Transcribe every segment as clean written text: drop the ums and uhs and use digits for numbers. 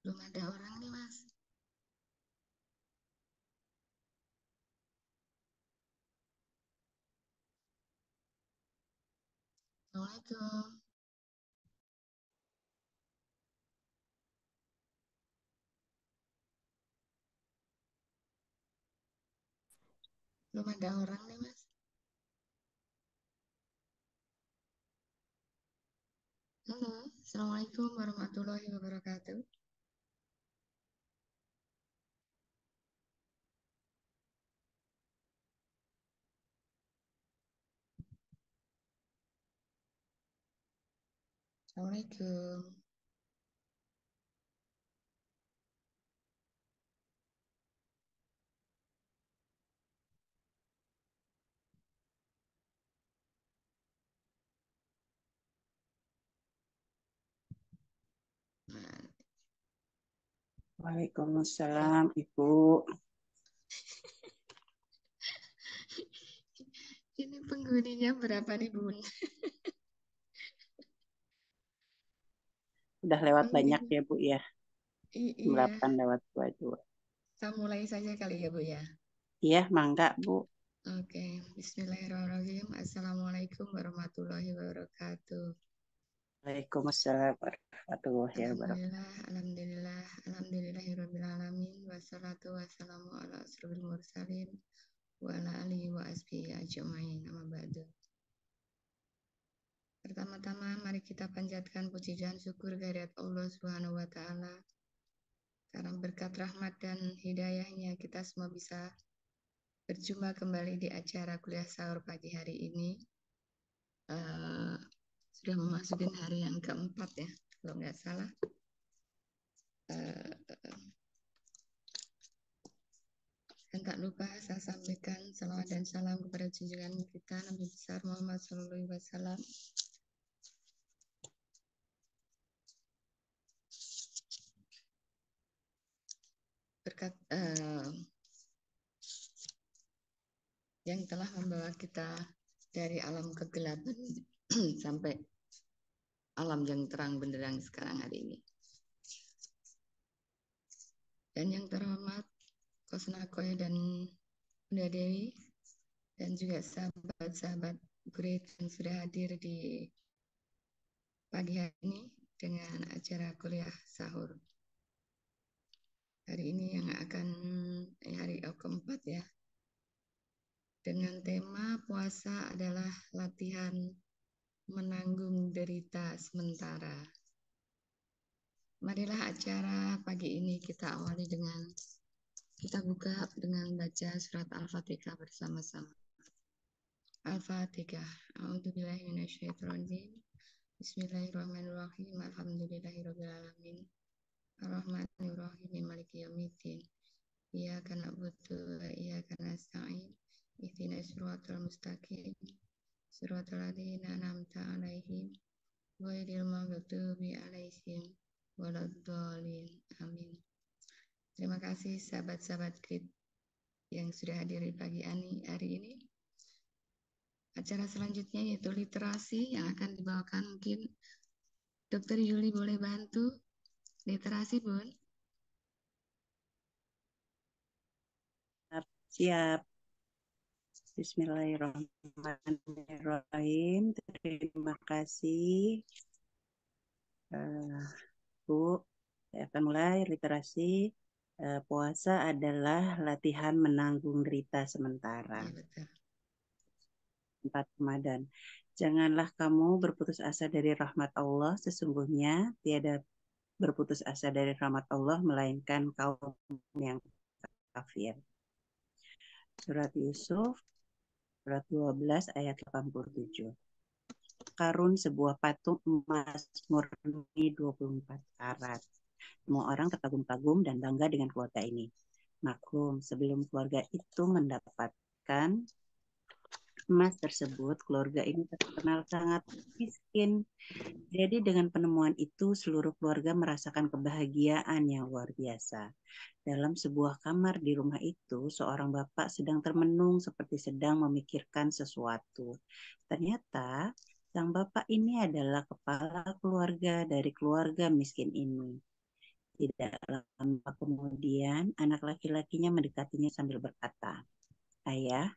Belum ada orang nih, Mas. Assalamualaikum. Belum ada orang nih, Mas. Halo. Assalamualaikum warahmatullahi wabarakatuh. Assalamualaikum. Nah, Waalaikumsalam, Ibu. ini penghuninya berapa nih, Bun? Udah lewat banyak Penghuni. ya, Bu ya. Iya. 8 lewat 22. Kita mulai saja kali ya, Bu ya. Iya, mangga, Bu. Oke. Bismillahirrahmanirrahim. Assalamualaikum warahmatullahi wabarakatuh. Waalaikumsalam warahmatullahi wabarakatuh. Alhamdulillah, alhamdulillah, alhamdulillahirrahmanirrahim. Wassalatu wassalamu ala asrofil mursalin wa ala alihi wa asbihi ajma'in. Amma ba'du. Pertama-tama mari kita panjatkan puji dan syukur kehadirat Allah Subhanahu wa taala. Karena berkat rahmat dan hidayahnya kita semua bisa berjumpa kembali di acara kuliah sahur pagi hari ini. Sudah memasuki hari yang keempat ya, kalau nggak salah. Dan tak lupa saya sampaikan salawat dan salam kepada junjungan kita Nabi besar Muhammad SAW. Berkat yang telah membawa kita dari alam kegelapan sampai alam yang terang benderang sekarang hari ini. Dan yang terhormat Kosnakoy dan Bunda Dewi dan juga sahabat-sahabat great yang sudah hadir di pagi hari ini dengan acara kuliah sahur. Hari ini yang akan hari keempat ya. Dengan tema puasa adalah latihan menanggung derita sementara. Marilah acara pagi ini kita awali dengan kita buka dengan baca surat Al-Fatihah bersama-sama. Al-Fatihah. A'udzubillahi minasyaitonirrajim. Bismillahirrahmanirrahim. Alhamdulillahirabbil alamin. Ar-Rahmanirrahim. Maliki yaumiddin. Iyyaka na'budu wa iyyaka nasta'in. Ihdinas siratal mustaqim. Siratal ladzina an'amta 'alaihim ghairil maghdubi 'alaihim waladdallin. Amin. Terima kasih sahabat-sahabat Grid yang sudah hadir di pagi hari ini. Acara selanjutnya yaitu literasi yang akan dibawakan mungkin Dr. Yuli boleh bantu. Literasi, Bun. Siap. Bismillahirrahmanirrahim. Terima kasih, Bu. Saya akan mulai literasi. Puasa adalah latihan menanggung derita sementara. Iya, betul. 4 Ramadan. Janganlah kamu berputus asa dari rahmat Allah. Sesungguhnya tiada berputus asa dari rahmat Allah melainkan kaum yang kafir. Surat Yusuf, surat 12 ayat 87. Karun sebuah patung emas murni 24 karat. Semua orang terkagum-kagum dan bangga dengan keluarga ini. Maklum, sebelum keluarga itu mendapatkan emas tersebut, keluarga ini terkenal sangat miskin. Jadi dengan penemuan itu, seluruh keluarga merasakan kebahagiaan yang luar biasa. Dalam sebuah kamar di rumah itu, seorang bapak sedang termenung seperti sedang memikirkan sesuatu. Ternyata, sang bapak ini adalah kepala keluarga dari keluarga miskin ini. Tidak lama kemudian, anak laki-lakinya mendekatinya sambil berkata, "Ayah,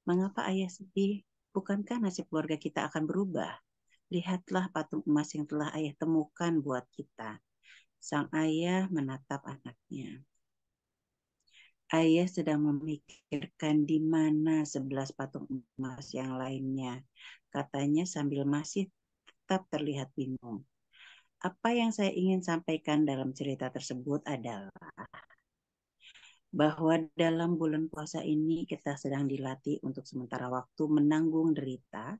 mengapa ayah sedih? Bukankah nasib keluarga kita akan berubah? Lihatlah patung emas yang telah ayah temukan buat kita." Sang ayah menatap anaknya. Ayah sedang memikirkan di mana 11 patung emas yang lainnya, katanya sambil masih tetap terlihat bingung. Apa yang saya ingin sampaikan dalam cerita tersebut adalah bahwa dalam bulan puasa ini kita sedang dilatih untuk sementara waktu menanggung derita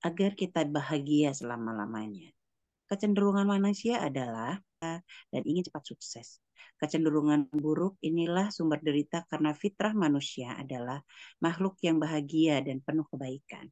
agar kita bahagia selama-lamanya. Kecenderungan manusia adalah dan ingin cepat sukses. Kecenderungan buruk inilah sumber derita karena fitrah manusia adalah makhluk yang bahagia dan penuh kebaikan.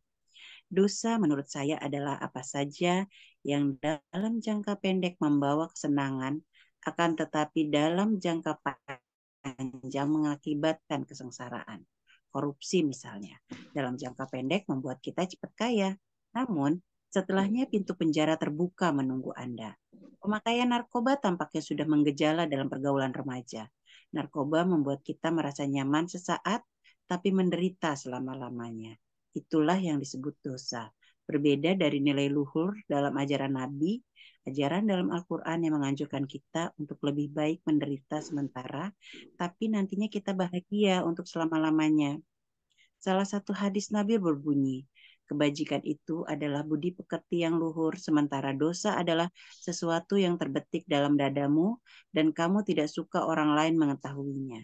Dosa menurut saya adalah apa saja yang dalam jangka pendek membawa kesenangan, akan tetapi dalam jangka panjang mengakibatkan kesengsaraan. Korupsi misalnya, dalam jangka pendek membuat kita cepat kaya, namun setelahnya pintu penjara terbuka menunggu Anda. Pemakaian narkoba tampaknya sudah menggejala dalam pergaulan remaja. Narkoba membuat kita merasa nyaman sesaat, tapi menderita selama-lamanya. Itulah yang disebut dosa. Berbeda dari nilai luhur dalam ajaran Nabi, ajaran dalam Al-Quran yang menganjurkan kita untuk lebih baik menderita sementara, tapi nantinya kita bahagia untuk selama-lamanya. Salah satu hadis Nabi berbunyi, kebajikan itu adalah budi pekerti yang luhur, sementara dosa adalah sesuatu yang terbetik dalam dadamu dan kamu tidak suka orang lain mengetahuinya.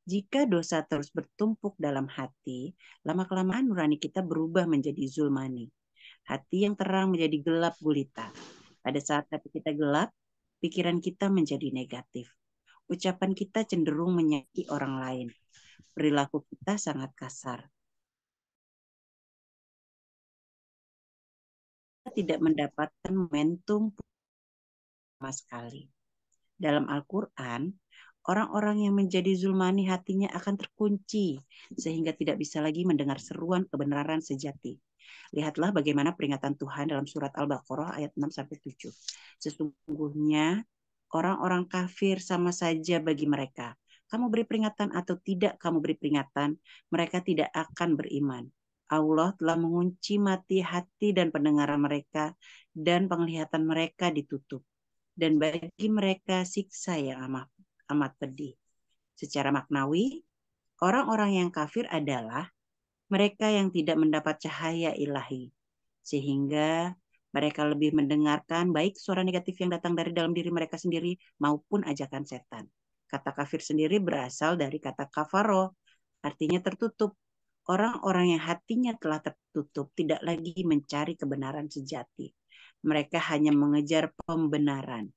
Jika dosa terus bertumpuk dalam hati, lama-kelamaan nurani kita berubah menjadi zulmani. Hati yang terang menjadi gelap gulita. Pada saat hati kita gelap, pikiran kita menjadi negatif. Ucapan kita cenderung menyakiti orang lain. Perilaku kita sangat kasar. Kita tidak mendapatkan momentum sama sekali. Dalam Al-Quran, orang-orang yang menjadi zulmani hatinya akan terkunci sehingga tidak bisa lagi mendengar seruan kebenaran sejati. Lihatlah bagaimana peringatan Tuhan dalam surat Al-Baqarah ayat 6-7. Sesungguhnya orang-orang kafir sama saja bagi mereka. Kamu beri peringatan atau tidak kamu beri peringatan, mereka tidak akan beriman. Allah telah mengunci mati hati dan pendengaran mereka dan penglihatan mereka ditutup. Dan bagi mereka siksa yang amat pedih. Secara maknawi, orang-orang yang kafir adalah mereka yang tidak mendapat cahaya ilahi, sehingga mereka lebih mendengarkan baik suara negatif yang datang dari dalam diri mereka sendiri maupun ajakan setan. Kata kafir sendiri berasal dari kata kafaro, artinya tertutup. Orang-orang yang hatinya telah tertutup tidak lagi mencari kebenaran sejati. Mereka hanya mengejar pembenaran.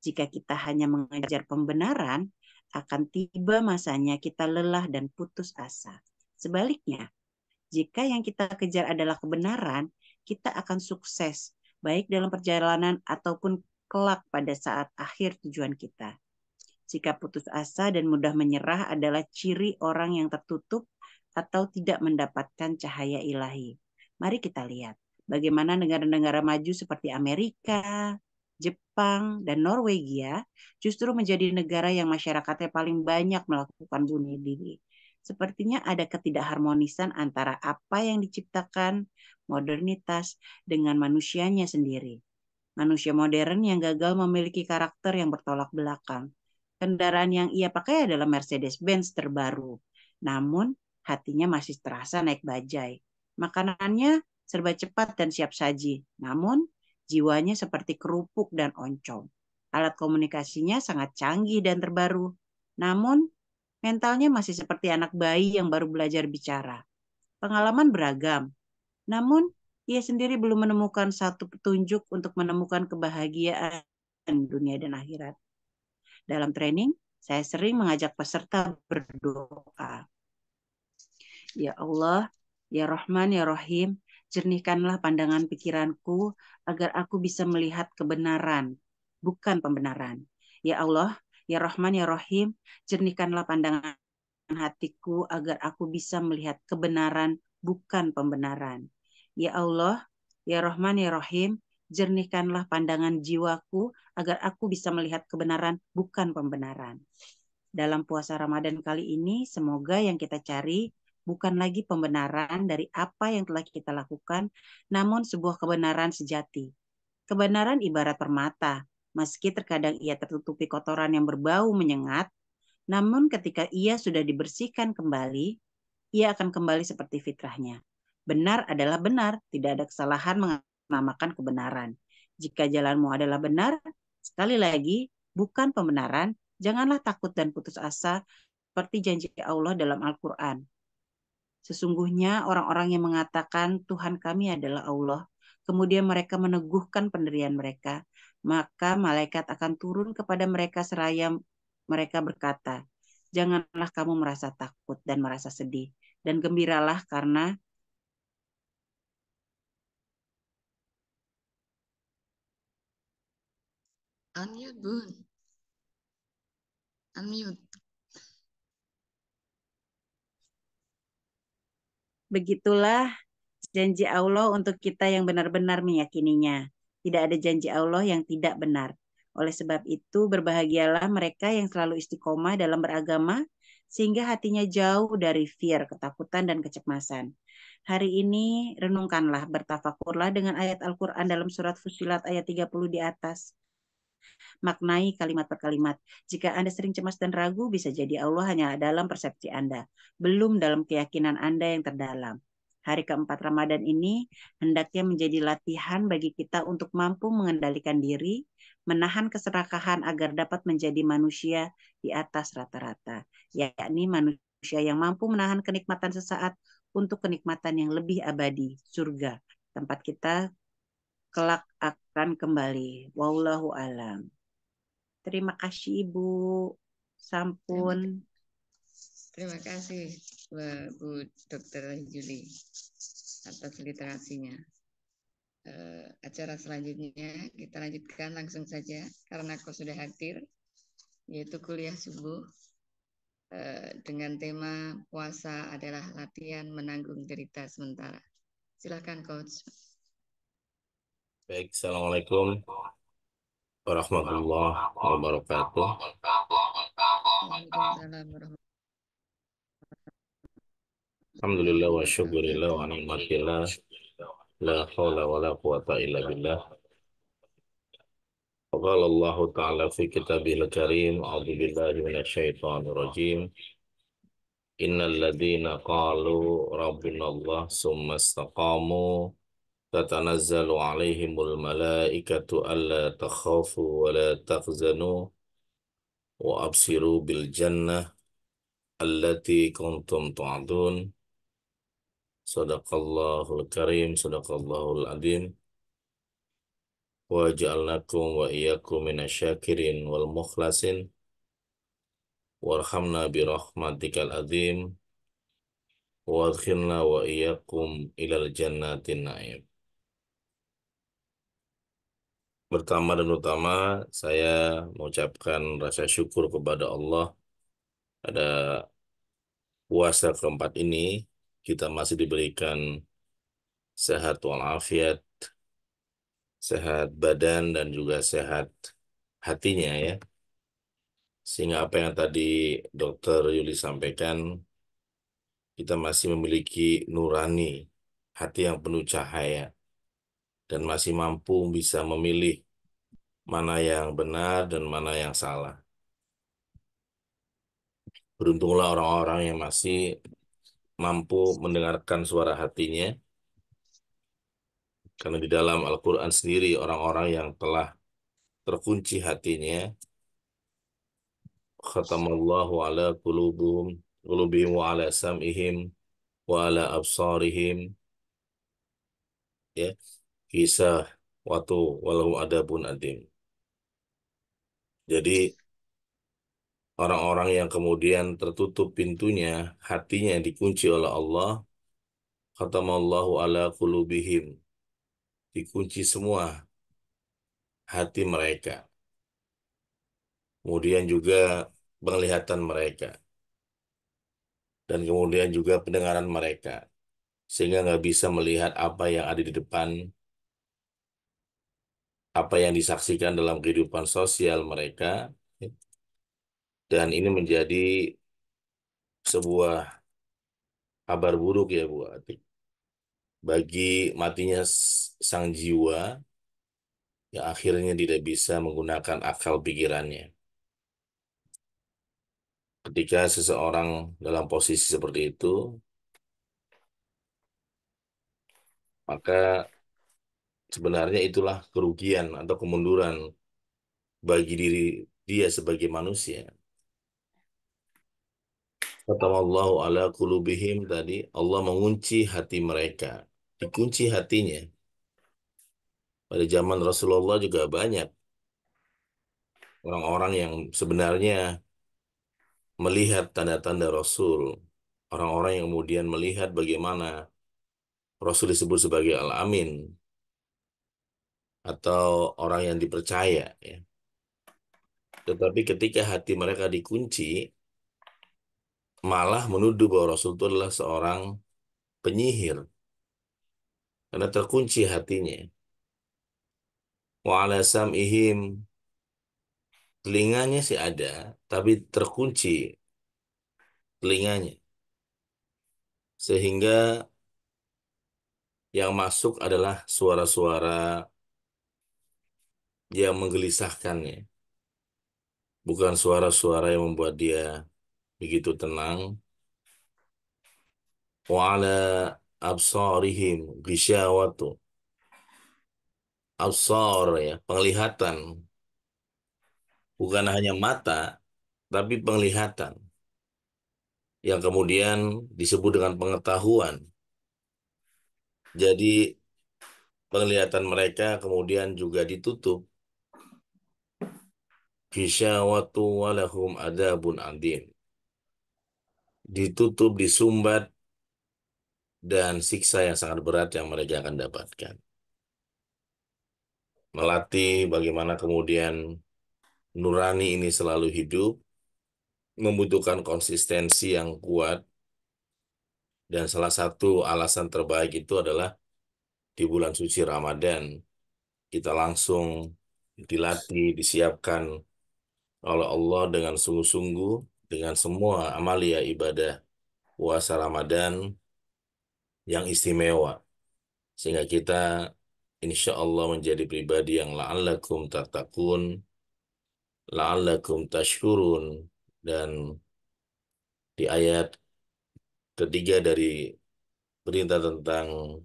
Jika kita hanya mengejar pembenaran, akan tiba masanya kita lelah dan putus asa. Sebaliknya, jika yang kita kejar adalah kebenaran, kita akan sukses, baik dalam perjalanan ataupun kelak pada saat akhir tujuan kita. Sikap putus asa dan mudah menyerah adalah ciri orang yang tertutup atau tidak mendapatkan cahaya ilahi. Mari kita lihat bagaimana negara-negara maju seperti Amerika, Jepang, dan Norwegia justru menjadi negara yang masyarakatnya paling banyak melakukan bunuh diri. Sepertinya ada ketidakharmonisan antara apa yang diciptakan modernitas dengan manusianya sendiri. Manusia modern yang gagal memiliki karakter yang bertolak belakang. Kendaraan yang ia pakai adalah Mercedes-Benz terbaru. Namun, hatinya masih terasa naik bajai. Makanannya serba cepat dan siap saji. Namun, jiwanya seperti kerupuk dan oncom. Alat komunikasinya sangat canggih dan terbaru. Namun, mentalnya masih seperti anak bayi yang baru belajar bicara. Pengalaman beragam. Namun, ia sendiri belum menemukan satu petunjuk untuk menemukan kebahagiaan dunia dan akhirat. Dalam training, saya sering mengajak peserta berdoa. Ya Allah, Ya Rahman, Ya Rahim, jernihkanlah pandangan pikiranku agar aku bisa melihat kebenaran, bukan pembenaran. Ya Allah, Ya Rahman, Ya Rahim, jernihkanlah pandangan hatiku agar aku bisa melihat kebenaran, bukan pembenaran. Ya Allah, Ya Rahman, Ya Rahim, jernihkanlah pandangan jiwaku agar aku bisa melihat kebenaran, bukan pembenaran. Dalam puasa Ramadan kali ini, semoga yang kita cari bukan lagi pembenaran dari apa yang telah kita lakukan, namun sebuah kebenaran sejati. Kebenaran ibarat permata, meski terkadang ia tertutupi kotoran yang berbau menyengat, namun ketika ia sudah dibersihkan kembali, ia akan kembali seperti fitrahnya. Benar adalah benar, tidak ada kesalahan menamakan kebenaran. Jika jalanmu adalah benar, sekali lagi, bukan pembenaran, janganlah takut dan putus asa seperti janji Allah dalam Al-Quran. Sesungguhnya orang-orang yang mengatakan Tuhan kami adalah Allah, kemudian mereka meneguhkan pendirian mereka, maka malaikat akan turun kepada mereka seraya mereka berkata, janganlah kamu merasa takut dan merasa sedih, dan gembiralah karena Unmute, Bun. Unmute. begitulah janji Allah untuk kita yang benar-benar meyakininya. Tidak ada janji Allah yang tidak benar. Oleh sebab itu, berbahagialah mereka yang selalu istiqomah dalam beragama, sehingga hatinya jauh dari fear, ketakutan, dan kecemasan. Hari ini, renungkanlah, bertafakurlah dengan ayat Al-Quran dalam surat Fussilat ayat 30 di atas. Maknai kalimat per kalimat. Jika Anda sering cemas dan ragu, bisa jadi Allah hanya dalam persepsi Anda, belum dalam keyakinan Anda yang terdalam. Hari keempat Ramadan ini hendaknya menjadi latihan bagi kita untuk mampu mengendalikan diri, menahan keserakahan agar dapat menjadi manusia di atas rata-rata, yakni manusia yang mampu menahan kenikmatan sesaat untuk kenikmatan yang lebih abadi, surga, tempat kita kelak akan kembali. Wallahu alam. Terima kasih Ibu. Sampun. Terima kasih Bu Dr. Juli atas literasinya. Acara selanjutnya kita lanjutkan langsung saja karena kau sudah hadir, yaitu kuliah subuh dengan tema puasa adalah latihan menanggung derita sementara. Silakan Coach. Baik, Assalamualaikum warahmatullahi wabarakatuh. Waalaikumsalam warahmatullahi Alhamdulillah wa syukurillah wa wabarakatuh. ni'matillah. La hawla wa la quwata illa billah. Qala Allah Ta'ala fi kitabihil karim. A'udzu billahi minasyaitonir rajim. Innal ladzina qalu rabbuna Allah summa istaqamu tatanazzalu alaihimul malaikatu alla takhafu wa la tahzanu wa absiru bil jannah allati kuntum tu'adun. Sadaqallahul karim, sadaqallahul adim. Wa ja'alnakum wa iyyakum minasyakirin wal mukhlasin. Warhamna birahmatikal adim. Wa adkhilna wa iyyakum ilal jannatin na'im. Pertama dan utama, saya mengucapkan rasa syukur kepada Allah pada puasa keempat ini. Kita masih diberikan sehat walafiat, sehat badan dan juga sehat hatinya ya. Sehingga apa yang tadi Dokter Yuli sampaikan, kita masih memiliki nurani, hati yang penuh cahaya, dan masih mampu bisa memilih mana yang benar dan mana yang salah. Beruntunglah orang-orang yang masih mampu mendengarkan suara hatinya, karena di dalam Al-Quran sendiri orang-orang yang telah terkunci hatinya, khatamallahu ala qulubihim wa ala sam'ihim wa ala absarihim, ya, kisah waktu walau adabun adim. Jadi orang-orang yang kemudian tertutup pintunya, hatinya dikunci oleh Allah, khatamallahu ala qulubihim, dikunci semua hati mereka. Kemudian juga penglihatan mereka. Dan kemudian juga pendengaran mereka. Sehingga nggak bisa melihat apa yang ada di depan apa yang disaksikan dalam kehidupan sosial mereka, dan ini menjadi sebuah kabar buruk ya Bu Atik. Bagi matinya sang jiwa yang akhirnya tidak bisa menggunakan akal pikirannya. Ketika seseorang dalam posisi seperti itu, maka sebenarnya itulah kerugian atau kemunduran bagi diri dia sebagai manusia. Katamallahu ala qulubihim tadi, Allah mengunci hati mereka. Dikunci hatinya. Pada zaman Rasulullah juga banyak orang-orang yang sebenarnya melihat tanda-tanda Rasul. Orang-orang yang kemudian melihat bagaimana Rasul disebut sebagai Al-Amin atau orang yang dipercaya, ya. Tetapi ketika hati mereka dikunci, malah menuduh bahwa Rasul itu adalah seorang penyihir karena terkunci hatinya. Wa ala sam'ihim, telinganya sih ada, tapi terkunci telinganya. Sehingga yang masuk adalah suara-suara yang menggelisahkannya. Bukan suara-suara yang membuat dia begitu tenang. Wa ala absarihim ghisyawatu. Absar ya, penglihatan. Bukan hanya mata, tapi penglihatan. Yang kemudian disebut dengan pengetahuan. Jadi penglihatan mereka kemudian juga ditutup. Ghisyawatu walahum adabun adim. Ditutup, disumbat, dan siksa yang sangat berat yang mereka akan dapatkan. Melatih bagaimana kemudian nurani ini selalu hidup, membutuhkan konsistensi yang kuat, dan salah satu alasan terbaik itu adalah di bulan suci Ramadan. Kita langsung dilatih, disiapkan oleh Allah dengan sungguh-sungguh, dengan semua amalia ibadah puasa Ramadan yang istimewa. Sehingga kita insya Allah menjadi pribadi yang la'allakum tattaqun, la'allakum tashkurun, dan di ayat ketiga dari perintah tentang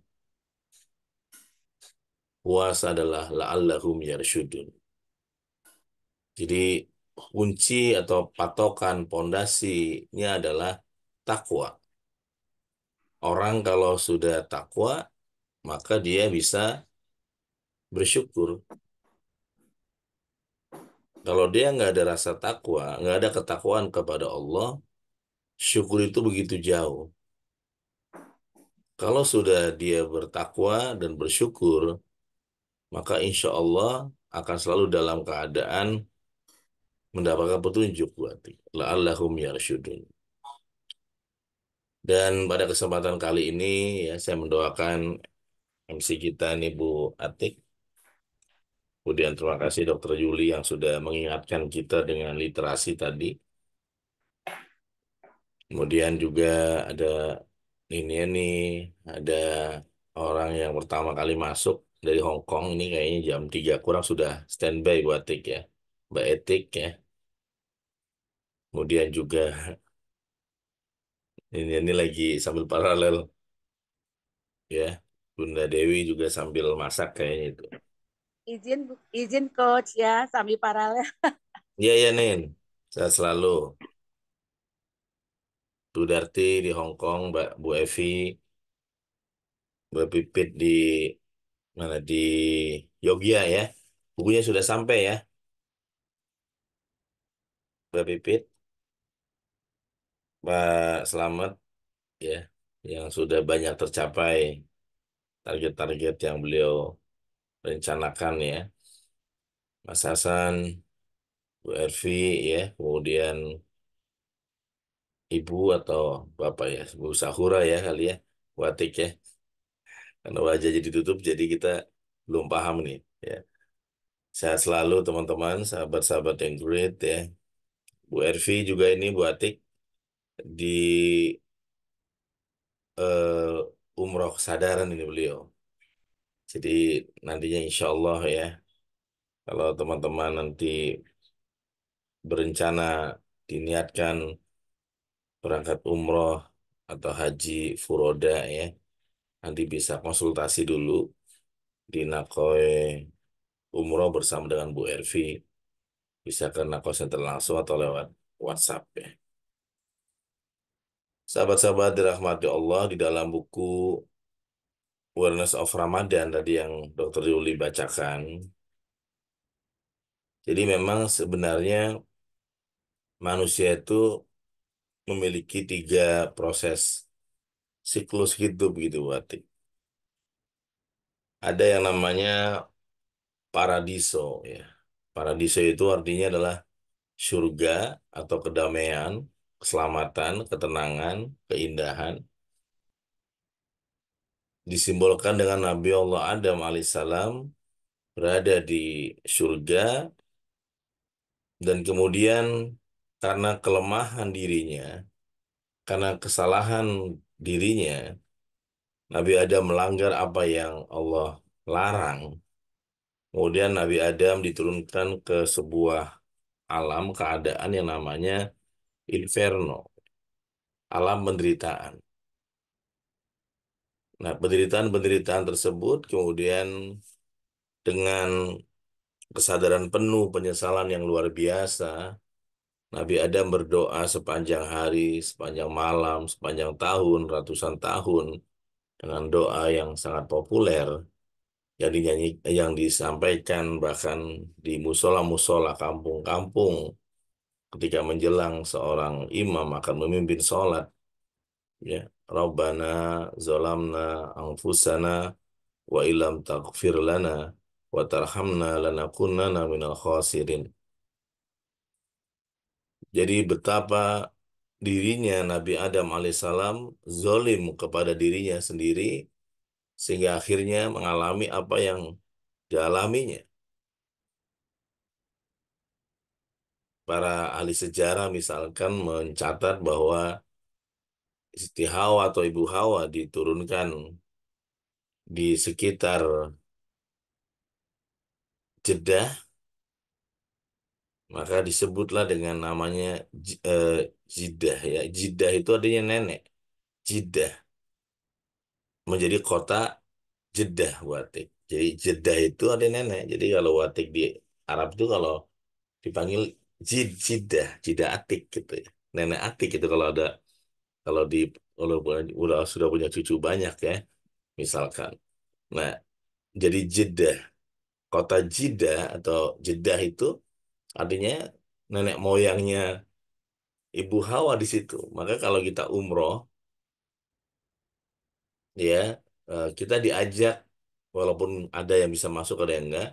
puasa adalah la'allahum yarsyudun. Jadi kunci atau patokan pondasinya adalah takwa. Orang kalau sudah takwa, maka dia bisa bersyukur. Kalau dia nggak ada rasa takwa, nggak ada ketakwaan kepada Allah, syukur itu begitu jauh. Kalau sudah dia bertakwa dan bersyukur, maka insya Allah akan selalu dalam keadaan mendapatkan petunjuk buat la'allahum yarsyudun. Dan pada kesempatan kali ini ya saya mendoakan MC kita ini Bu Atik. Kemudian terima kasih Dokter Yuli yang sudah mengingatkan kita dengan literasi tadi. Kemudian juga ada nih, ada orang yang pertama kali masuk dari Hong Kong ini kayaknya jam 3 kurang sudah standby buat Atik ya. Mbak Etik ya. Kemudian juga ini lagi sambil paralel ya. Bunda Dewi juga sambil masak kayaknya itu. Izin coach ya sambil paralel. Iya ya Nin. Saya selalu Bu Darti di Hong Kong, Mbak Bu Evi, Mbak Pipit di mana di Yogyakarta ya. Bukunya sudah sampai ya, Mbak Pipit, Mbak Selamat ya, yang sudah banyak tercapai target-target yang beliau rencanakan ya. Mas Hasan, Bu Ervi ya, kemudian Ibu atau Bapak ya, Bu Sahura ya kali ya, Bu Atik ya. Karena wajah jadi tutup, jadi kita belum paham nih ya. Sehat selalu teman-teman, sahabat-sahabat yang great ya. Bu Ervi juga ini Bu Atik di umroh kesadaran ini beliau. Jadi nantinya insya Allah ya, kalau teman-teman nanti berencana diniatkan berangkat umroh atau haji furoda ya, nanti bisa konsultasi dulu di Nakoi Umroh bersama dengan Bu Ervi. Bisa ke Nakoi Center langsung atau lewat WhatsApp ya. Sahabat-sahabat dirahmati Allah, di dalam buku Awareness of Ramadan tadi yang Dr. Yuli bacakan. Jadi memang sebenarnya manusia itu memiliki 3 proses siklus hidup gitu, Wati. Ada yang namanya paradiso ya. Paradiso itu artinya adalah surga atau kedamaian, keselamatan, ketenangan, keindahan. Disimbolkan dengan Nabi Allah Adam alaihissalam berada di surga dan kemudian karena kelemahan dirinya, karena kesalahan dirinya, Nabi Adam melanggar apa yang Allah larang. Kemudian Nabi Adam diturunkan ke sebuah alam keadaan yang namanya inferno, alam penderitaan. Nah, penderitaan-penderitaan tersebut kemudian dengan kesadaran penuh penyesalan yang luar biasa, Nabi Adam berdoa sepanjang hari, sepanjang malam, sepanjang tahun, ratusan tahun dengan doa yang sangat populer yang yang disampaikan bahkan di musola-musola kampung-kampung ketika menjelang seorang imam akan memimpin sholat ya Rabbana zolamna anfusana wa ilam taghfir lana wa tarhamna lanakunanna minal khasirin. Jadi betapa dirinya Nabi Adam alaihissalam zolim kepada dirinya sendiri sehingga akhirnya mengalami apa yang dialaminya. Para ahli sejarah misalkan mencatat bahwa Siti Hawa atau Ibu Hawa diturunkan di sekitar Jeddah, maka disebutlah dengan namanya Jeddah ya. Jeddah itu artinya nenek. Jeddah menjadi kota Jeddah Watik. Jadi Jeddah itu ada nenek. Jadi kalau Watik di Arab itu kalau dipanggil Jeddah, Jeddah Atik gitu ya. Nenek Atik itu kalau ada kalau di kalau udah sudah punya cucu banyak ya, misalkan. Nah, jadi Jeddah, kota Jeddah atau Jeddah itu artinya nenek moyangnya Ibu Hawa di situ. Maka kalau kita umroh, ya kita diajak, walaupun ada yang bisa masuk, ada yang enggak,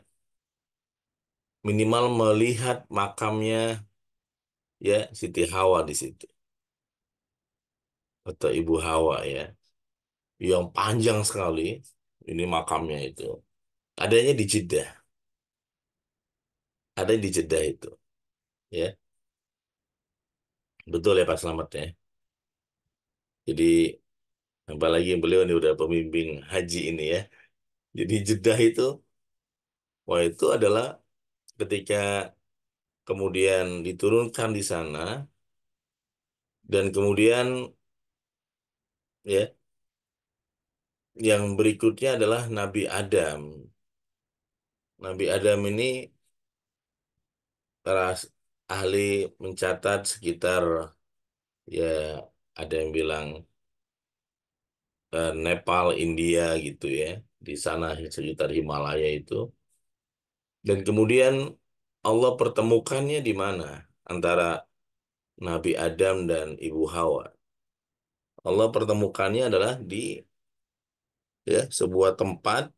minimal melihat makamnya ya Siti Hawa di situ atau Ibu Hawa ya, yang panjang sekali. Ini makamnya itu. Adanya di Jeddah, ada di Jeddah itu, ya betul ya Pak Slamet ya. Jadi apalagi beliau ini udah pembimbing haji ini ya. Jadi Jeddah itu, wah itu adalah ketika kemudian diturunkan di sana dan kemudian ya yang berikutnya adalah Nabi Adam. Nabi Adam ini para ahli mencatat sekitar ya ada yang bilang Nepal, India gitu ya. Di sana sekitar Himalaya itu. Dan kemudian Allah pertemukannya di mana? Antara Nabi Adam dan Ibu Hawa. Allah pertemukannya adalah di ya sebuah tempat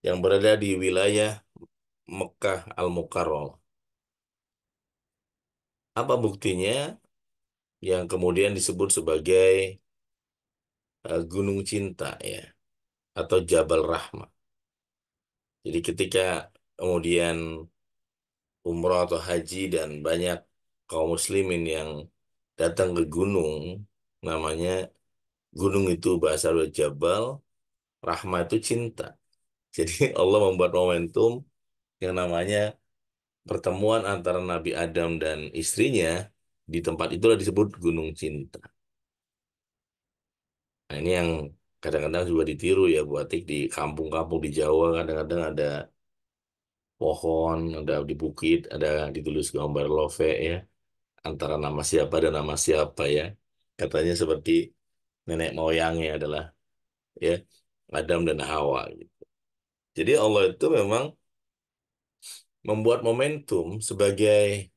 yang berada di wilayah Mekah Al-Mukarramah. Apa buktinya? Yang kemudian disebut sebagai Gunung Cinta ya atau Jabal Rahmah. Jadi ketika kemudian umroh atau haji dan banyak kaum muslimin yang datang ke gunung, namanya gunung itu bahasa Arab Jabal, rahmah itu cinta. Jadi Allah membuat momentum yang namanya pertemuan antara Nabi Adam dan istrinya di tempat itulah disebut Gunung Cinta. Nah, ini yang kadang-kadang juga ditiru ya Bu Atik di kampung-kampung di Jawa kadang-kadang ada pohon, ada di bukit, ada ditulis gambar love ya antara nama siapa dan nama siapa ya. Katanya seperti nenek moyangnya adalah ya Adam dan Hawa gitu. Jadi Allah itu memang membuat momentum sebagai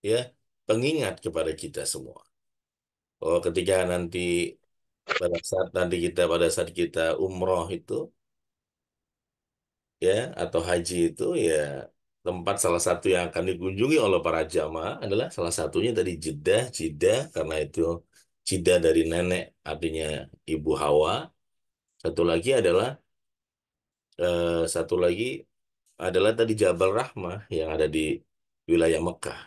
ya pengingat kepada kita semua. Oh, ketika nanti pada saat kita umroh itu ya atau haji itu ya tempat salah satu yang akan dikunjungi oleh para jamaah adalah salah satunya tadi Jeddah, Jeddah karena itu Jeddah dari nenek artinya Ibu Hawa. Satu lagi adalah satu lagi adalah tadi Jabal Rahmah yang ada di wilayah Mekah.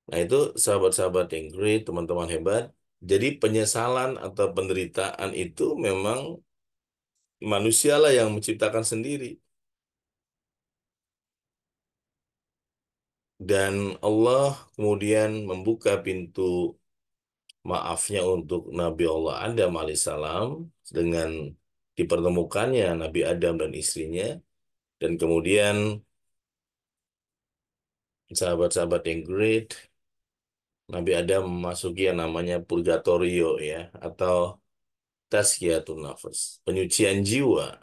Nah itu sahabat-sahabat yang great, teman-teman hebat. Jadi penyesalan atau penderitaan itu memang manusialah yang menciptakan sendiri. Dan Allah kemudian membuka pintu maafnya untuk Nabi Allah Adam alaihissalam dengan dipertemukannya Nabi Adam dan istrinya. Dan kemudian sahabat-sahabat yang great, Nabi Adam memasuki yang namanya purgatorio ya, atau tazkiyatun nafas, penyucian jiwa.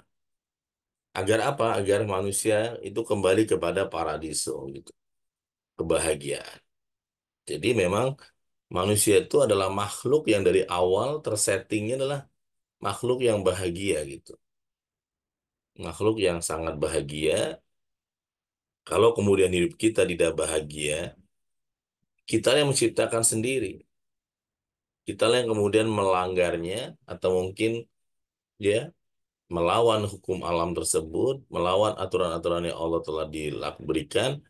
Agar apa? Agar manusia itu kembali kepada paradiso gitu, kebahagiaan. Jadi memang manusia itu adalah makhluk yang dari awal tersettingnya adalah makhluk yang bahagia gitu. Makhluk yang sangat bahagia. Kalau kemudian hidup kita tidak bahagia, kita yang menciptakan sendiri. Kita yang kemudian melanggarnya atau mungkin ya melawan hukum alam tersebut, melawan aturan-aturan yang Allah telah berikan,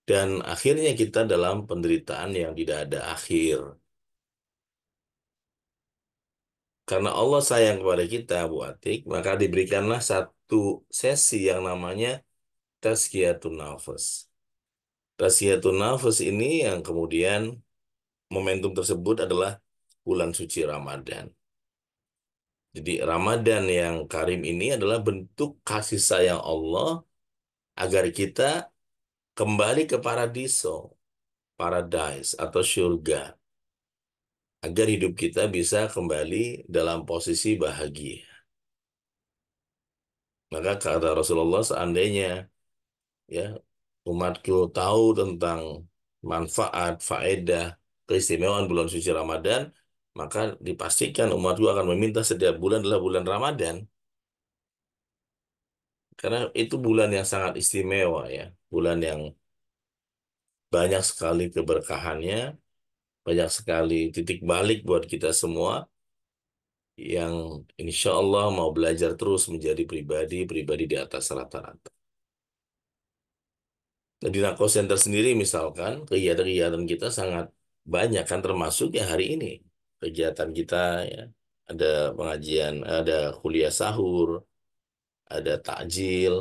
dan akhirnya kita dalam penderitaan yang tidak ada akhir. Karena Allah sayang kepada kita, Bu Atik, maka diberikanlah satu sesi yang namanya Tazkiyatun Nafas. Tazkiyatun Nafas ini yang kemudian momentum tersebut adalah bulan suci Ramadan. Jadi Ramadan yang karim ini adalah bentuk kasih sayang Allah agar kita kembali ke paradiso, paradise atau surga. Agar hidup kita bisa kembali dalam posisi bahagia. Maka kata Rasulullah seandainya ya umatku tahu tentang manfaat, faedah, keistimewaan bulan suci Ramadan, maka dipastikan umatku akan meminta setiap bulan adalah bulan Ramadan. Karena itu bulan yang sangat istimewa ya, bulan yang banyak sekali keberkahannya, banyak sekali titik balik buat kita semua yang insya Allah mau belajar terus menjadi pribadi di atas rata-rata. Nah, di Nako Center sendiri misalkan kegiatan-kegiatan kita sangat banyak kan termasuk ya hari ini kegiatan kita ya ada pengajian, ada kuliah sahur, ada takjil,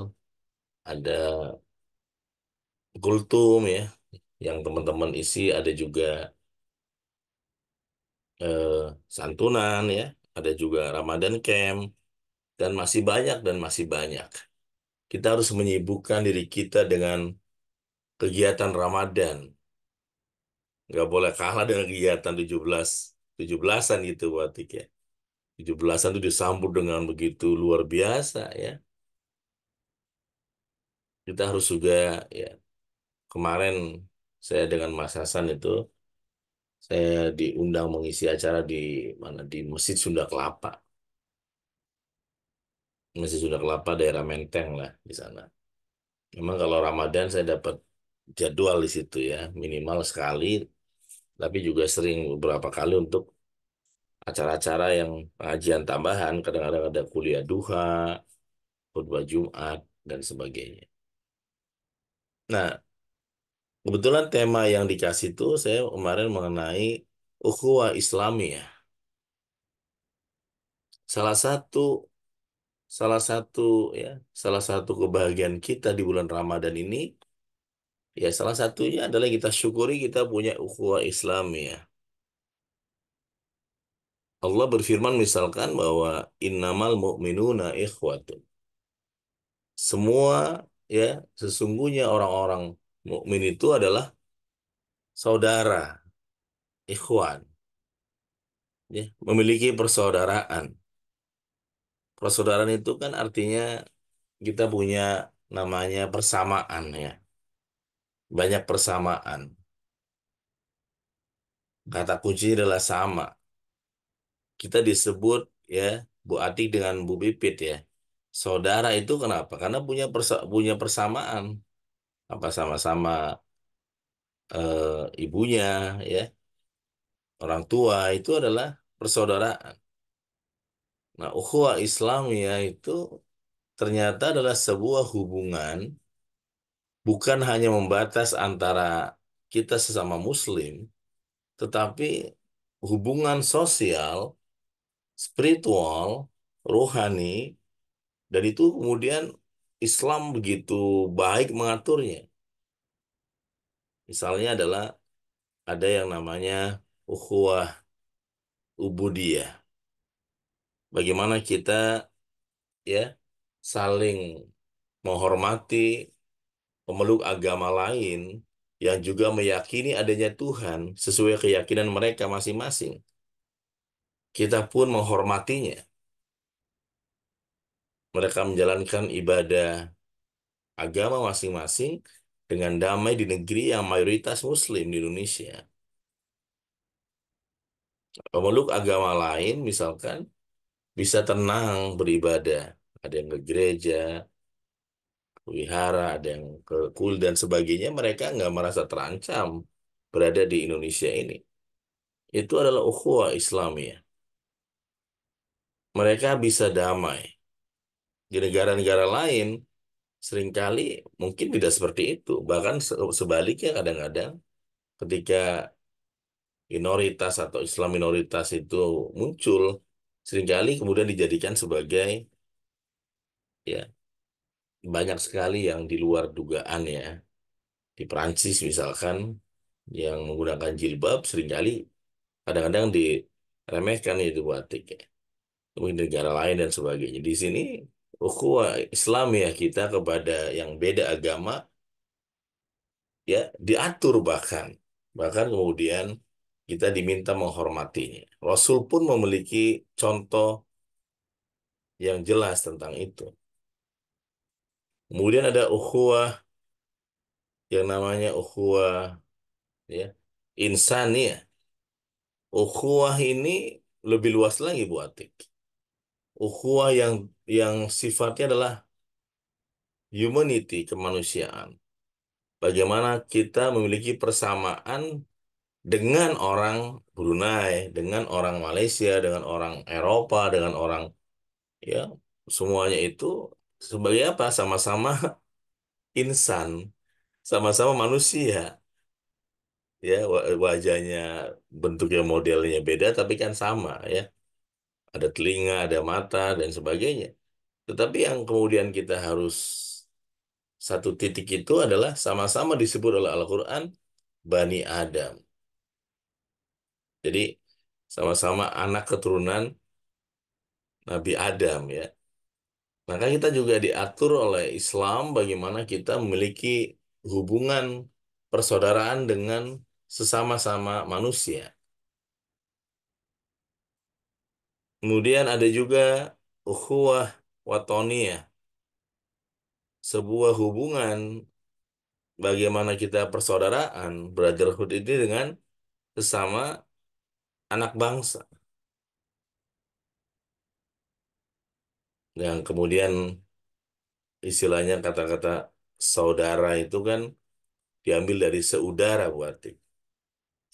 ada kultum ya yang teman-teman isi, ada juga eh, santunan ya, ada juga Ramadan Camp dan masih banyak dan masih banyak. Kita harus menyibukkan diri kita dengan kegiatan Ramadan. Nggak boleh kalah dengan kegiatan 17-an gitu Watik ya. 17-an itu disambut dengan begitu luar biasa ya. Kita harus juga ya. Kemarin saya dengan Mas Hasan itu saya diundang mengisi acara di mana di Masjid Sunda Kelapa. Masjid Sunda Kelapa daerah Menteng lah di sana. Memang kalau Ramadan saya dapat jadwal di situ ya, minimal sekali, tapi juga sering beberapa kali untuk acara-acara yang pengajian tambahan, kadang-kadang ada kuliah duha, khutbah Jumat, dan sebagainya. Nah, kebetulan tema yang dikasih itu saya kemarin mengenai ukhuwah Islamiyah. Salah satu salah satu ya, salah satu kebahagiaan kita di bulan Ramadan ini ya salah satunya adalah kita syukuri kita punya ukhuwah Islamiyah. Allah berfirman misalkan bahwa innamal mu'minuna ikhwatun. Semua ya sesungguhnya orang-orang mukmin itu adalah saudara, ikhwan, ya, memiliki persaudaraan. Persaudaraan itu kan artinya kita punya namanya persamaan ya. Banyak persamaan. Kata kuncinya adalah sama. Kita disebut ya Bu Atik dengan Bu Pipit ya. Saudara itu kenapa? Karena punya persamaan. Apa sama-sama ibunya ya, orang tua itu adalah persaudaraan. Nah, ukhuwah Islamiyah itu ternyata adalah sebuah hubungan bukan hanya membatas antara kita sesama muslim, tetapi hubungan sosial, spiritual, rohani, dan itu kemudian Islam begitu baik mengaturnya. Misalnya adalah ada yang namanya ukhuwah ubudiyah. Bagaimana kita ya saling menghormati pemeluk agama lain yang juga meyakini adanya Tuhan sesuai keyakinan mereka masing-masing. Kita pun menghormatinya. Mereka menjalankan ibadah agama masing-masing dengan damai di negeri yang mayoritas Muslim di Indonesia. Pemeluk agama lain misalkan bisa tenang beribadah. Ada yang ke gereja, ke wihara, ada yang ke kul dan sebagainya. Mereka nggak merasa terancam berada di Indonesia ini. Itu adalah ukhuwah Islamiyah. Mereka bisa damai. Di negara-negara lain, seringkali mungkin tidak seperti itu. Bahkan sebaliknya kadang-kadang ketika minoritas atau Islam minoritas itu muncul, seringkali kemudian dijadikan sebagai ya banyak sekali yang di luar dugaan ya. Di Perancis misalkan yang menggunakan jilbab seringkali kadang-kadang diremehkan itu batik ya. Mungkin di negara lain dan sebagainya. Di sini ukhuwah Islam ya kita kepada yang beda agama ya diatur bahkan kemudian kita diminta menghormatinya. Rasul pun memiliki contoh yang jelas tentang itu. Kemudian ada ukhuwah yang namanya ukhuwah ya insaniyah. Ukhuwah ini lebih luas lagi Bu Atik. Ukhuwah yang sifatnya adalah humanity, kemanusiaan. Bagaimana kita memiliki persamaan dengan orang Brunei, dengan orang Malaysia, dengan orang Eropa, dengan orang ya semuanya itu sebagai apa? Sama-sama insan, sama-sama manusia. Ya wajahnya, bentuknya, modelnya beda, tapi kan sama ya. Ada telinga, ada mata dan sebagainya. Tetapi yang kemudian kita harus satu titik itu adalah sama-sama disebut oleh Al-Quran Bani Adam. Jadi sama-sama anak keturunan Nabi Adam ya. Maka kita juga diatur oleh Islam bagaimana kita memiliki hubungan persaudaraan dengan sesama-sama manusia. Kemudian ada juga ukhuwah watoniyah, sebuah hubungan bagaimana kita persaudaraan, brotherhood ini dengan sesama anak bangsa. Yang kemudian istilahnya kata-kata saudara itu kan diambil dari seudara Bu Atik.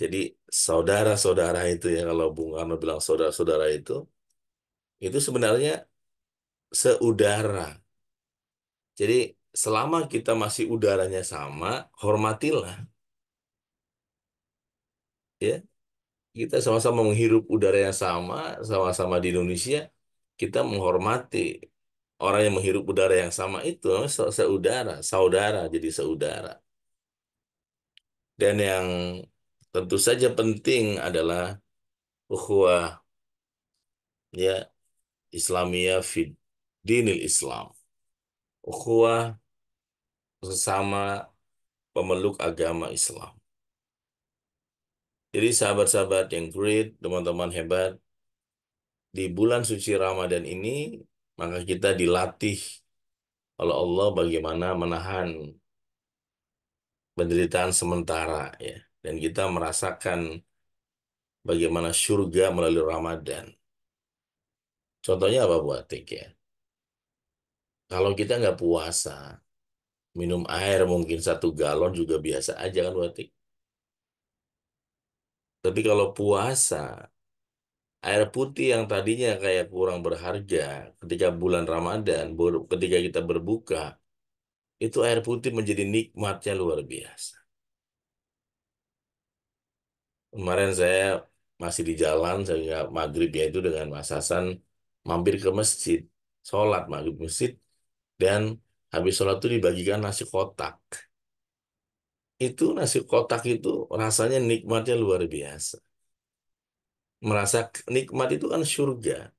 Jadi saudara-saudara itu ya kalau Bung Karno bilang saudara-saudara itu sebenarnya seudara. Jadi selama kita masih udaranya sama, hormatilah. Ya, kita sama-sama menghirup udara yang sama, sama-sama di Indonesia, kita menghormati orang yang menghirup udara yang sama itu seudara, saudara, jadi seudara. Dan yang tentu saja penting adalah ukhuwah ya Islamiyah fid dinil Islam. Ukhuwah sesama pemeluk agama Islam. Jadi sahabat-sahabat yang great, teman-teman hebat, di bulan suci Ramadan ini maka kita dilatih oleh Allah bagaimana menahan penderitaan sementara ya. Dan kita merasakan bagaimana surga melalui Ramadan. Contohnya apa buat Tik ya? Kalau kita nggak puasa, minum air mungkin 1 galon juga biasa aja kan buat Tik. Tapi kalau puasa, air putih yang tadinya kayak kurang berharga ketika bulan Ramadan, ketika kita berbuka, itu air putih menjadi nikmatnya luar biasa. Kemarin saya masih di jalan, saya maghribnya itu dengan Mas Hasan mampir ke masjid, sholat maghrib masjid, dan habis sholat itu dibagikan nasi kotak. Itu nasi kotak itu rasanya nikmatnya luar biasa. Merasa nikmat itu kan surga.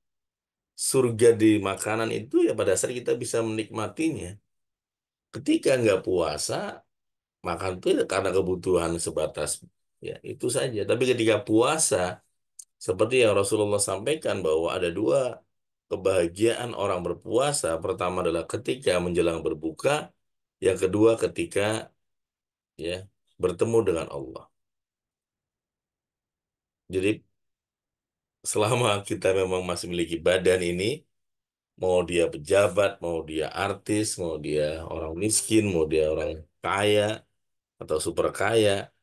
Surga di makanan itu ya pada saat kita bisa menikmatinya. Ketika nggak puasa, makan itu ya karena kebutuhan sebatas ya itu saja. Tapi ketika puasa, seperti yang Rasulullah sampaikan bahwa ada 2 kebahagiaan orang berpuasa. Pertama adalah ketika menjelang berbuka, yang kedua ketika ya bertemu dengan Allah. Jadi selama kita memang masih memiliki badan ini, mau dia pejabat, mau dia artis, mau dia orang miskin, mau dia orang kaya atau super kaya,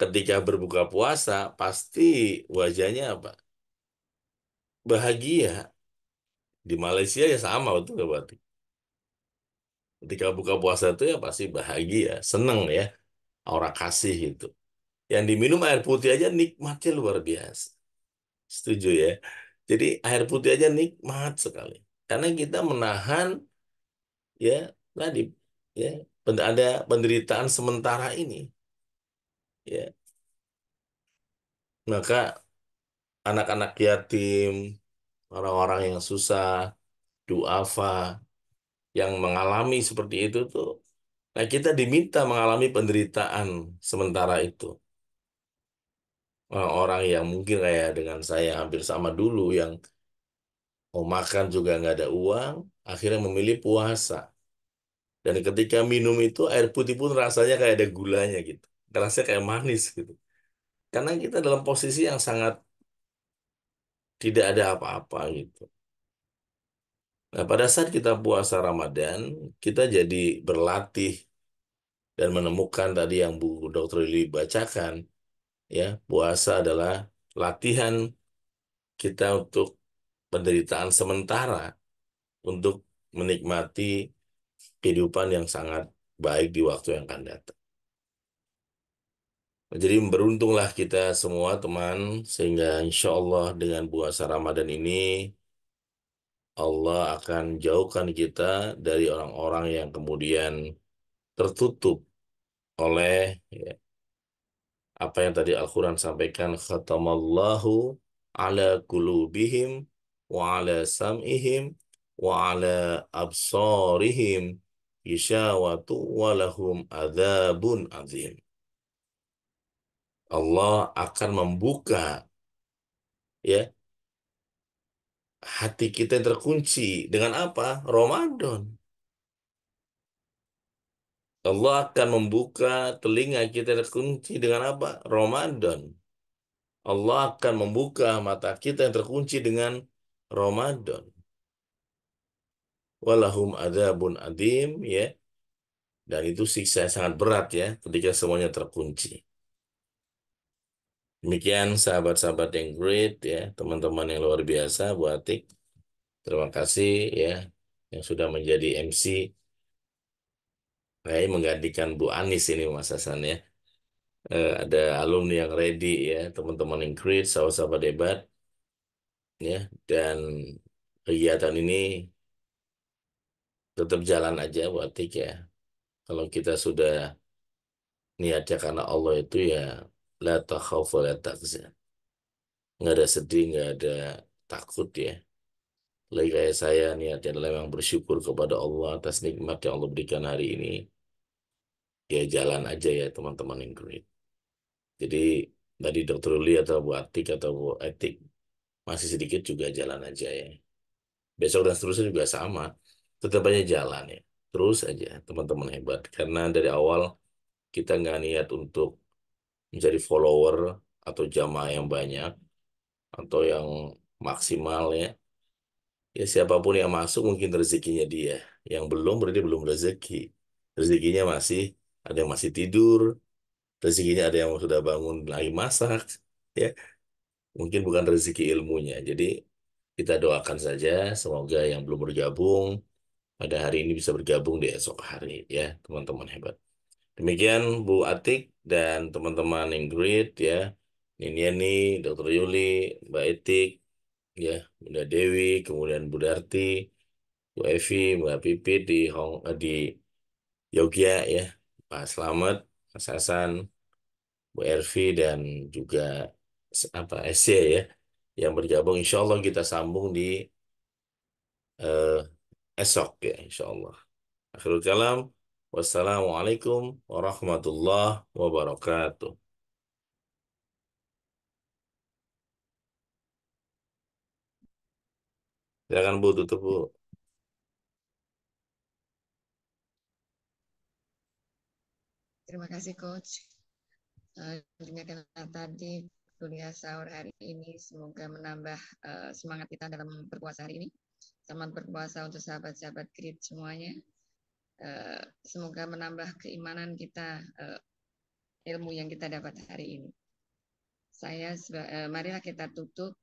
ketika berbuka puasa pasti wajahnya apa? Bahagia. Di Malaysia ya sama betul nggak berarti? Ketika buka puasa itu ya pasti bahagia, seneng ya, aura kasih itu. Yang diminum air putih aja nikmatnya luar biasa. Setuju ya? Jadi air putih aja nikmat sekali. Karena kita menahan ya tadi ya ada penderitaan sementara ini. Ya, maka anak-anak yatim, orang-orang yang susah, duafa, yang mengalami seperti itu tuh, nah kita diminta mengalami penderitaan sementara itu. Orang-orang yang mungkin kayak dengan saya hampir sama dulu, yang mau makan juga nggak ada uang, akhirnya memilih puasa. Dan ketika minum itu air putih pun rasanya kayak ada gulanya gitu. Rasanya kayak manis gitu. Karena kita dalam posisi yang sangat tidak ada apa-apa gitu. Nah, pada saat kita puasa Ramadan, kita jadi berlatih dan menemukan tadi yang Bu Dr. Lili bacakan, ya, puasa adalah latihan kita untuk penderitaan sementara, untuk menikmati kehidupan yang sangat baik di waktu yang akan datang. Jadi beruntunglah kita semua teman, sehingga insya Allah dengan puasa Ramadan ini, Allah akan jauhkan kita dari orang-orang yang kemudian tertutup oleh ya, apa yang tadi Al-Quran sampaikan, khatamallahu ala qulubihim wa ala sam'ihim wa ala absarihim ghishawatu wa lahum adzabun azim. Allah akan membuka ya hati kita yang terkunci dengan apa? Ramadan. Allah akan membuka telinga kita yang terkunci dengan apa? Ramadan. Allah akan membuka mata kita yang terkunci dengan Ramadan. Walahum adzabun adim ya. Dan itu siksa yang sangat berat ya ketika semuanya terkunci. Demikian sahabat-sahabat yang great ya, teman-teman yang luar biasa Bu Atik. Terima kasih ya yang sudah menjadi MC Kayak menggantikan Bu Anis ini Mas Hasan ya. Ada alumni yang ready ya, teman-teman yang great, sahabat-sahabat hebat ya. Dan kegiatan ini tetap jalan aja Bu Atik ya. Kalau kita sudah niatnya karena Allah itu ya la takhaf wa la tahzan. Nggak ada sedih, nggak ada takut ya. Lagi kayak saya niatnya adalah memang bersyukur kepada Allah atas nikmat yang Allah berikan hari ini. Ya jalan aja ya teman-teman yang great. Jadi tadi Dokter Uli atau Bu Atik atau Bu Etik masih sedikit juga jalan aja ya. Besok dan seterusnya juga sama. Tetap aja jalan ya. Terus aja teman-teman hebat. Karena dari awal kita nggak niat untuk menjadi follower atau jamaah yang banyak atau yang maksimal ya. Ya siapapun yang masuk mungkin rezekinya dia. Yang belum berarti belum rezeki. Rezekinya masih ada yang masih tidur, rezekinya ada yang sudah bangun lagi masak, ya mungkin bukan rezeki ilmunya. Jadi kita doakan saja semoga yang belum bergabung pada hari ini bisa bergabung di esok hari ya teman-teman hebat. Demikian Bu Atik dan teman-teman yang great ya. Niniani, Dokter Yuli, Mbak Etik, ya, Bunda Dewi, kemudian Bu Darti, Bu Evi, Mbak Pipit di Yogya ya, Pak Slamet, Mas Hasan, Bu Ervi dan juga apa SC ya yang bergabung. Insya Allah kita sambung di eh, esok ya Insya Allah. Akhirul kalam. Wassalamualaikum warahmatullahi wabarakatuh. Silakan Bu, tutup Bu. Terima kasih Coach. Dengan tadi kuliah sahur hari ini semoga menambah semangat kita dalam berpuasa hari ini. Selamat berpuasa untuk sahabat-sahabat Grit semuanya. Semoga menambah keimanan kita, ilmu yang kita dapat hari ini. Marilah kita tutup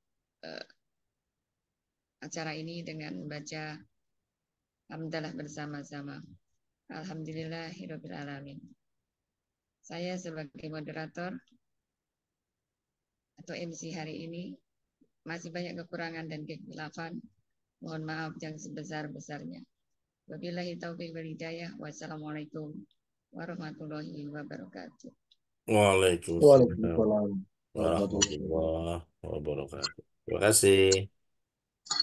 acara ini dengan membaca hamdalah bersama-sama. Alhamdulillahirabbil alamin. Saya sebagai moderator atau MC hari ini masih banyak kekurangan dan kekhilafan. Mohon maaf yang sebesar-besarnya. Wabillahi taufiq wal hidayah. Wassalamualaikum warahmatullahi wabarakatuh. Waalaikumsalam Waalaikumsalam warahmatullahi wabarakatuh. Terima kasih.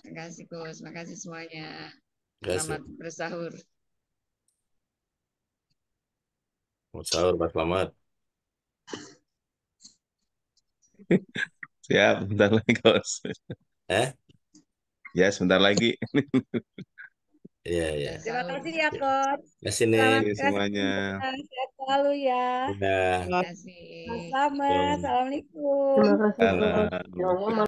Terima kasih Gus, terima kasih semuanya. Terima kasih. Selamat bersahur. Selamat sahur, Pak Selamat. Siap, bentar lagi Coach. Ya, sebentar lagi. Iya, iya. Terima Sahur. kasih ya Coach. Terima kasih, Nin. Selamat Terima kasih semuanya. sehat selalu ya. Ya. Terima kasih. Selamat, assalamualaikum. Terima kasih, Coach. Salam. Doanya